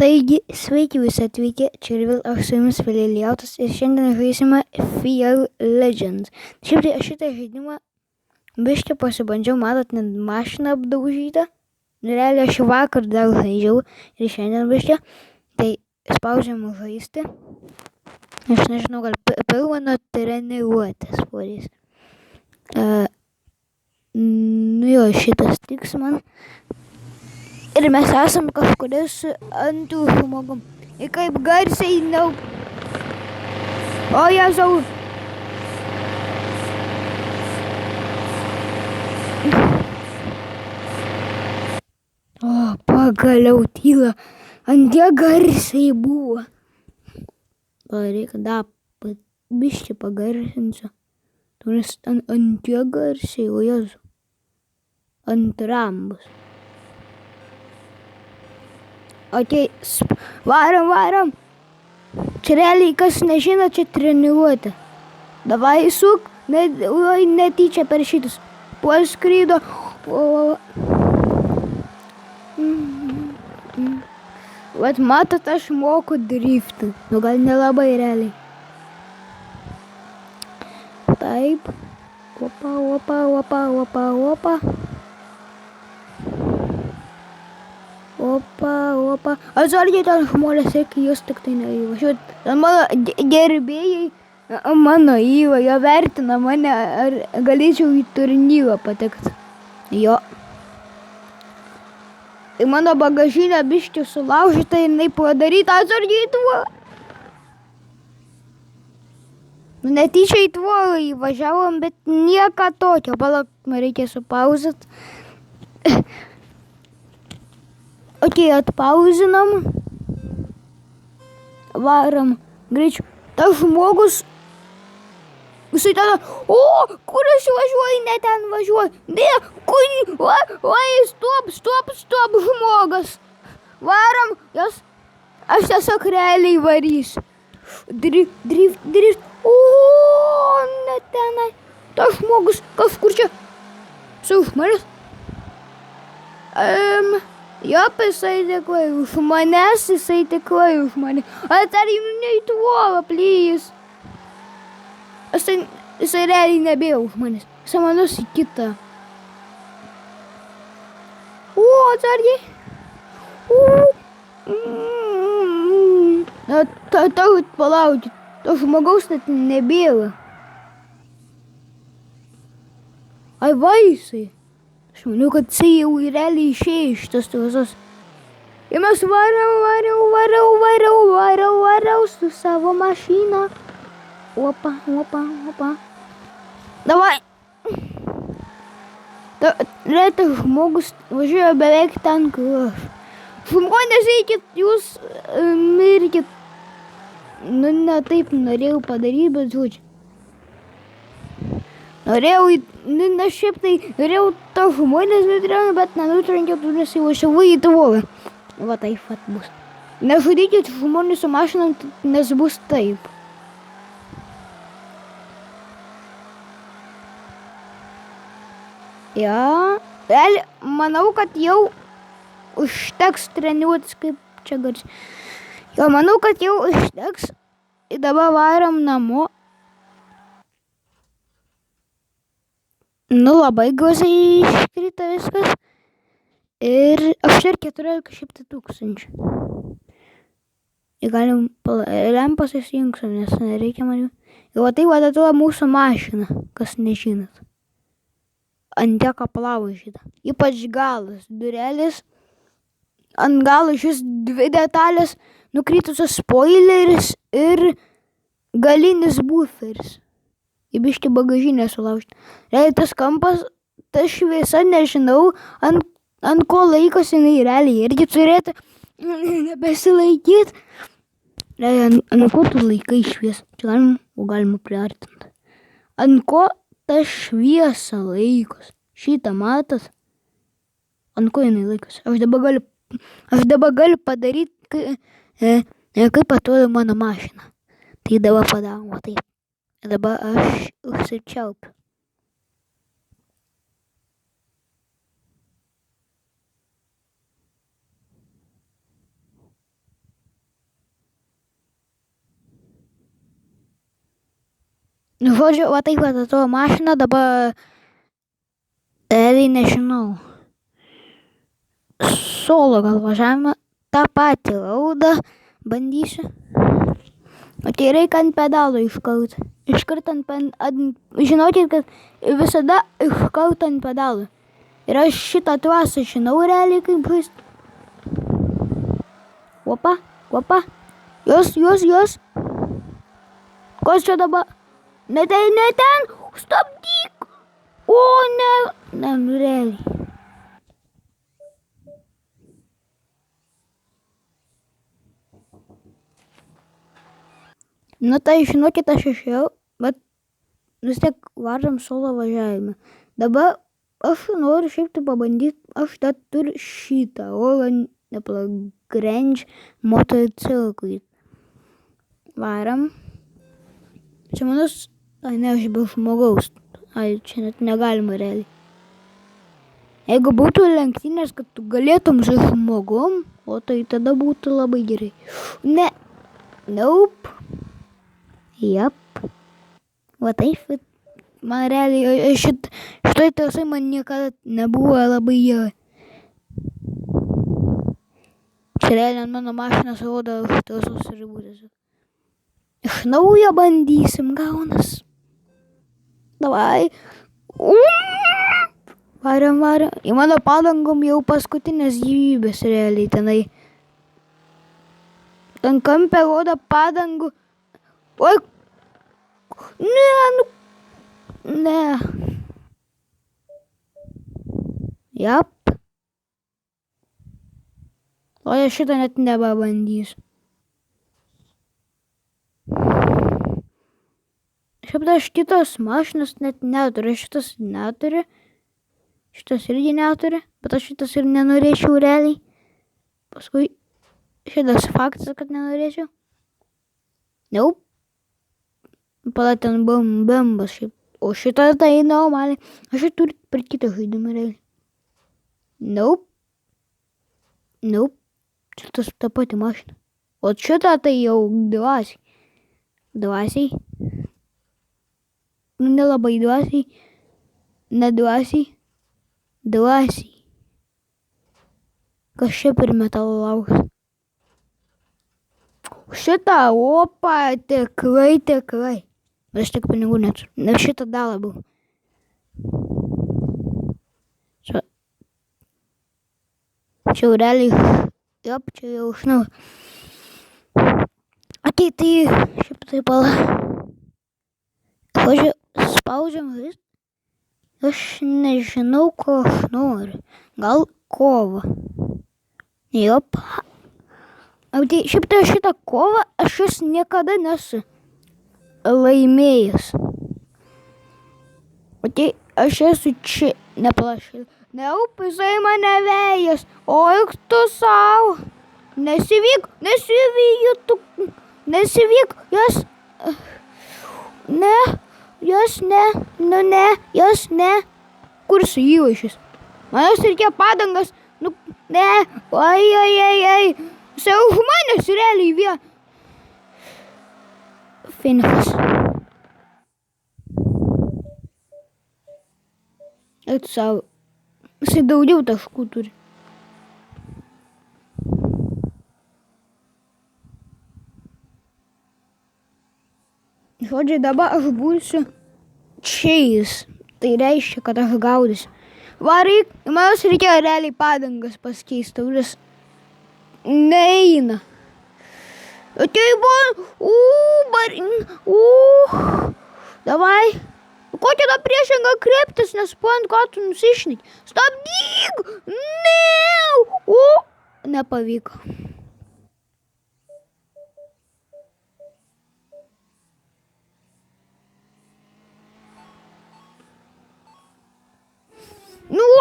Taigi, sveiki visi atvykę, čia ir vėl aš su jumis Vėliautas ir šiandien žaisime FL Legends. Šiaip tai aš šitą žaidimą biškį pasibandžiau, matot, net mašiną apdaužytą. Realiai aš vakar dar žaidžiau ir šiandien biškį. Tai spaudžiam žaisti. Aš nežinau, gal pirmą nuo treniruotės podės. Jo, šitas tiks man. Ir mes esam kažkuris antrų žmogum. Ir kaip garsiai O Jėzau! O, pagaliau tyla. Ant tiek garsiai buvo. Reikia dar biškį pagarsinsiu. Turis ant tiek garsiai, o Jėzau. Antram bus. Okei, varom. Čia realiai, kas nežino, čia treniruotė. Davai suk, netyčia per šitus. Paskrydo. Vat matot, aš moku driftą. Nu gal nelabai realiai. Taip. Opa. Opa. Atsargiai ten žmonės, reikia jūs tik tai neįvažiuot. Mano gerbėjai, mano įva, jie vertina mane, ar galėčiau į turnyrą patekti. Jo. Ir mano bagažinė biškį sulaužyta ir jinai padaryta atsargiai tuo. Netyčia į tvorą įvažiavom, bet nieko tokio. Palauk, man reikia supauzit. Okei, atpauzinam. Varam. Greičiau. Tas žmogus. Jisai ten. O, kur aš važiuoju, ne ten važiuoju. Ne, kur. Stop, žmogas. Varam. Aš tiesiog realiai varysiu. Drift. O, ne tenai. Tas žmogus kažkur čia. Su žmonės. Jop, jisai tikrai už manęs, jisai tikrai už mane. Atsargiai, neįtvorą, please. Jisai realiai nebėjo už manęs. Jisai manus į kitą. O, atsargiai. Tau palaukit. To žmogaus net nebėjo. Ai, vaisai. Aš maniau, kad jisai jau realiai išėjo iš tos visos. Ir mes varau su savo mašina. Opa. Davai. Retas žmogus važiuoja beveik ten, kur aš. Žmonės, eikit, jūs mirkit. Nu, ne taip norėjau padaryti, bet žodžiu. Norėjau to žmonės nutrenkti, bet nenutrenkiau, nes jau važiavau į tvorą. Va taip vat bus. Nežudykit žmonės su mašinom, nes bus taip. Ja, manau, kad jau užteks treniruotis, kaip čia garsiai. Jo, manau, kad jau užteks. Ir dabar varom namo. Nu, labai gausiai iškrita viskas. Ir aš ir 14 tūkstančių. Ir galim lempas įsijungsim, nes nereikia man jų. Ir va tai atrodo mūsų mašina, kas nežinot. Ant tiek aplaužyta. Ypač galas, durelis. Ant galo šis 2 detalės, nukritusios spoileris ir galinis buferis. Į biškį bagažinę sulaužti. Realiai tas kampas, ta šviesa, nežinau, ant ko laikos jinai realiai irgi turėtų nebesilaikyti. Realiai, ant ko tu laikai šviesą? Čia galima priartinti. Ant ko ta šviesa laikos? Šitą matas? Ant ko jinai laikos? Aš dabar galiu padaryti, kaip atrodo mano mašina. Tai dabar padarom, va taip. Dabar aš užsičiaupiu. Nu, žodžiu, va taip, va tavo mašina dabar, realiai nežinau, solo gal važiavimą, tą patį raudą bandysiu. O tai reikia ant pedalo iškart. Iškart žinokit, kad visada iškart ant pedalo. Ir aš šitą trasą žinau realiai kaip žaisti. Opa. Jos. Kas čia dabar? Ne ten, stabdyk. O, ne, nu realiai. Nu tai žinokit, aš išėjau, bet vis tiek važiam solo važiavimą. Dabar aš noriu šiaip tai pabandyti, aš dar turiu šitą Roland Grange motociklą. Varam. Čia manas, ne, aš be žmogaus. Čia net negalima realiai. Jeigu būtų lenktynės, kad tu galėtum su žmogum, o tai tada būtų labai gerai. Ne. Nope. Jap. Va taip, man realiai šitoj tiesai man niekada nebuvo labai gerai. Čia realiai ant mano mašinos rodo tiesos ribūtės. Iš naujo bandysim, gaunas. Davai. Variam. Į mano padangom jau paskutinės gyvybės realiai tenai. Ten kampė rodo padangų. Oi. Ne. Jap. O aš šitą net nebebandysiu. Šiaip aš kitos mašinos net neturiu. Šitas neturi. Šitas irgi neturi. Bet aš šitas ir nenorėčiau realiai. Paskui šitas faktas, kad nenorėčiau. Nope. Pala ten bambas šiaip. O šitą tai normaliai. Aš jau turiu per kitą žaidimą realiai. Nope. Šitas ta pati mašina. O šitą tai jau dvasiai. Nelabai dvasiai. Nedvasiai. Kas čia per metalo laukas? Šitą, opa, tikrai. Aš tik pinigų neturiu. Ne šitą dar labiau. Čia jau realiai, čia jau žinau. Tai šiaip tai pala. Žodžiu, spaudžiam vis. Aš nežinau, ko aš noriu. Gal kovą. Jop. Tai šiaip tai šitą kovą aš jas niekada nesu laimėjęs. O tai aš esu čia neplašėl. Neupizai mane vėjas, o juk tu savo. Nesivyk, jos. Jos ne. Kur su įvaišis? Manas reikėjo padangas, ne, ai. Jisai už manęs realiai vien. Finišas. Eik savo. Jisai daugiau taškų turi. Žodžiai, dabar aš būsiu chase. Tai reiškia, kad aš gaudysiu. Varyk, manas reikėjo realiai padangas pasikeisti, tauris neina. Tai buvo, davai. Kokia ta priešinga kryptis, nesuprantu, ką tu nusišnyki. Stabdyk! Ne! Nepavyko.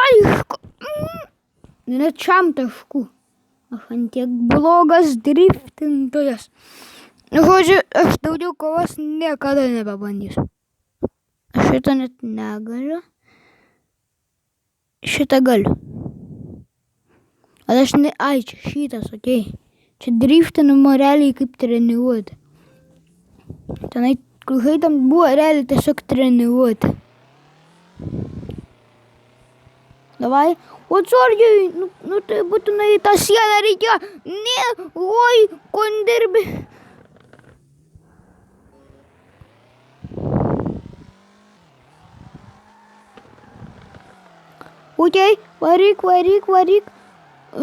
Aišku. Net šiam taškų. Aš ant tiek blogas driftintojas. Žodžiu, aš daugiau kovas niekada nebebandysiu. Aš šitą net negaliu. Šitą galiu. Aš čia šitas, okei. Čia driftinimo realiai kaip treniruoti. Tenai kur žaidėm, buvo realiai tiesiog treniruoti. Davai, o atsargiai, nu tai būtinai tą sieną reikia, ne, oi, kondirbi. Okei, varyk,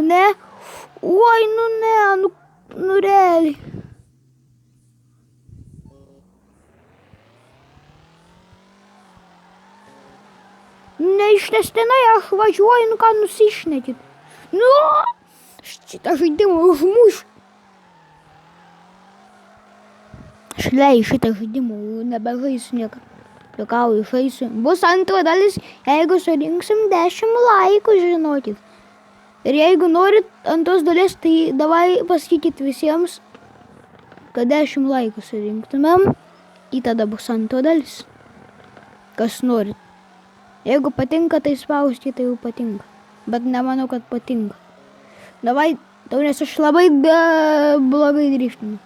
ne, oi, nu ne, nu realiai. Neištestinai aš važiuoju, nu ką nusišnekit. Nu, šitą žaidimą užmuš. Šlei šitą žaidimą, nebežaisiu nieką. Juokauju, žaisiu. Bus antra dalis, jeigu surinksim 10 laikų, žinokit. Ir jeigu norit antros dalies, tai davai pasakykit visiems, kad 10 laikų surinktumėm. Ir tada bus antra dalis. Kas norit. Jeigu patinka, tai spauskite, tai jau patinka. Bet nemanau, kad patinka. Davai, tau nes aš labai blogai driftinu.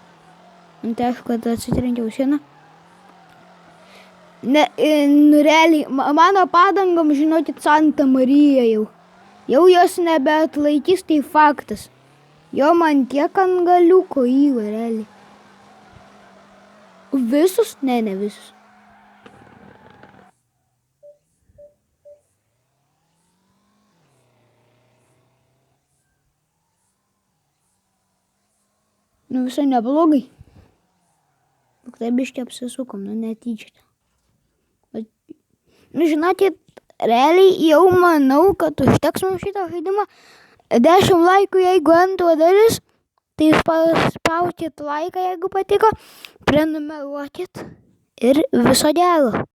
Tai aš, kad atsitrenkiau sieną. Ne, nu realiai, mano padangom, žinokit, Santa Marija jau. Jau jos nebeatlaikys, tai faktas. Jo man tiek ant galiuko įva, realiai. Visus? Ne visus. Nu visai neblogai. Tik tai biškį apsisukom, nu netyčia. Nu žinokit, realiai jau manau, kad užteks mums šitą žaidimą. 10 laikų, jeigu antra dalis, tai spauskit laiką, jeigu patiko, prenumeruokit ir viso gero.